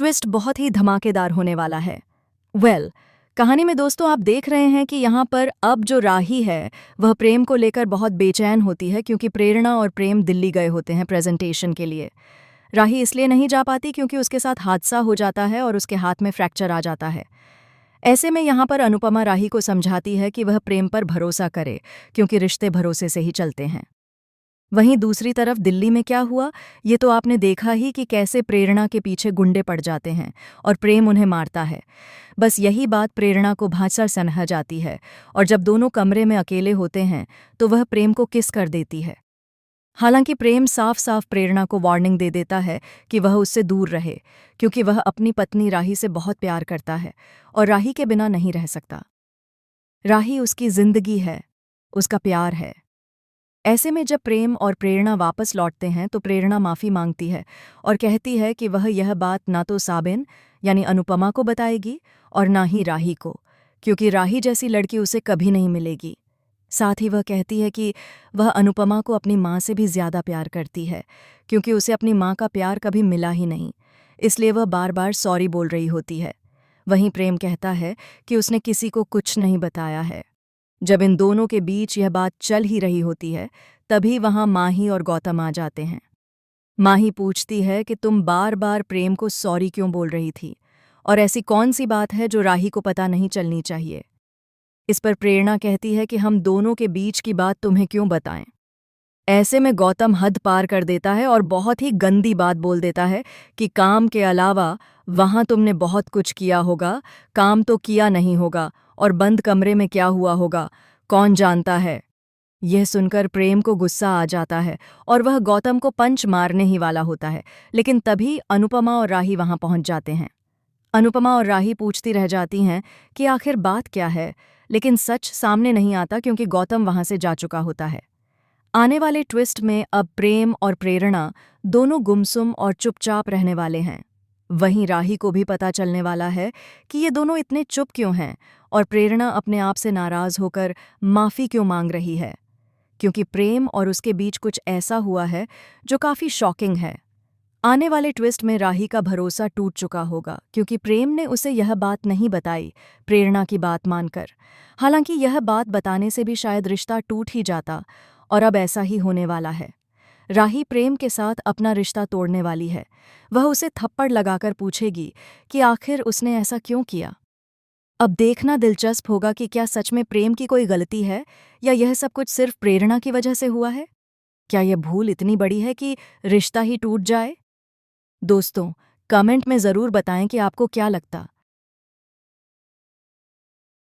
Twist बहुत ही धमाकेदार होने वाला है। कहानी में दोस्तों आप देख रहे हैं कि यहाँ पर अब जो राही है वह प्रेम को लेकर बहुत बेचैन होती है, क्योंकि प्रेरणा और प्रेम दिल्ली गए होते हैं प्रेजेंटेशन के लिए। राही इसलिए नहीं जा पाती क्योंकि उसके साथ हादसा हो जाता है और उसके हाथ में फ्रैक्चर आ जाता है। ऐसे में यहाँ पर अनुपमा राही को समझाती है कि वह प्रेम पर भरोसा करे, क्योंकि रिश्ते भरोसे से ही चलते हैं। वहीं दूसरी तरफ दिल्ली में क्या हुआ, ये तो आपने देखा ही कि कैसे प्रेरणा के पीछे गुंडे पड़ जाते हैं और प्रेम उन्हें मारता है। बस यही बात प्रेरणा को भांसर सनह जाती है, और जब दोनों कमरे में अकेले होते हैं तो वह प्रेम को किस कर देती है। हालांकि प्रेम साफ साफ प्रेरणा को वार्निंग दे देता है कि वह उससे दूर रहे, क्योंकि वह अपनी पत्नी राही से बहुत प्यार करता है और राही के बिना नहीं रह सकता। राही उसकी जिंदगी है, उसका प्यार है। ऐसे में जब प्रेम और प्रेरणा वापस लौटते हैं तो प्रेरणा माफ़ी मांगती है और कहती है कि वह यह बात ना तो साबिन यानी अनुपमा को बताएगी और ना ही राही को, क्योंकि राही जैसी लड़की उसे कभी नहीं मिलेगी। साथ ही वह कहती है कि वह अनुपमा को अपनी माँ से भी ज़्यादा प्यार करती है, क्योंकि उसे अपनी माँ का प्यार कभी मिला ही नहीं, इसलिए वह बार बार सॉरी बोल रही होती है। वहीं प्रेम कहता है कि उसने किसी को कुछ नहीं बताया है। जब इन दोनों के बीच यह बात चल ही रही होती है, तभी वहां माही और गौतम आ जाते हैं। माही पूछती है कि तुम बार बार प्रेम को सॉरी क्यों बोल रही थी, और ऐसी कौन सी बात है जो राही को पता नहीं चलनी चाहिए। इस पर प्रेरणा कहती है कि हम दोनों के बीच की बात तुम्हें क्यों बताएं। ऐसे में गौतम हद पार कर देता है और बहुत ही गंदी बात बोल देता है कि काम के अलावा वहां तुमने बहुत कुछ किया होगा, काम तो किया नहीं होगा, और बंद कमरे में क्या हुआ होगा कौन जानता है। यह सुनकर प्रेम को गुस्सा आ जाता है और वह गौतम को पंच मारने ही वाला होता है, लेकिन तभी अनुपमा और राही वहां पहुंच जाते हैं। अनुपमा और राही पूछती रह जाती हैं कि आखिर बात क्या है, लेकिन सच सामने नहीं आता क्योंकि गौतम वहां से जा चुका होता है। आने वाले ट्विस्ट में अब प्रेम और प्रेरणा दोनों गुमसुम और चुपचाप रहने वाले हैं। वहीं राही को भी पता चलने वाला है कि ये दोनों इतने चुप क्यों हैं, और प्रेरणा अपने आप से नाराज होकर माफ़ी क्यों मांग रही है, क्योंकि प्रेम और उसके बीच कुछ ऐसा हुआ है जो काफ़ी शॉकिंग है। आने वाले ट्विस्ट में राही का भरोसा टूट चुका होगा, क्योंकि प्रेम ने उसे यह बात नहीं बताई प्रेरणा की बात मानकर। हालांकि यह बात बताने से भी शायद रिश्ता टूट ही जाता, और अब ऐसा ही होने वाला है। राही प्रेम के साथ अपना रिश्ता तोड़ने वाली है। वह उसे थप्पड़ लगाकर पूछेगी कि आखिर उसने ऐसा क्यों किया। अब देखना दिलचस्प होगा कि क्या सच में प्रेम की कोई गलती है, या यह सब कुछ सिर्फ प्रेरणा की वजह से हुआ है। क्या यह भूल इतनी बड़ी है कि रिश्ता ही टूट जाए। दोस्तों, कमेंट में ज़रूर बताएं कि आपको क्या लगता।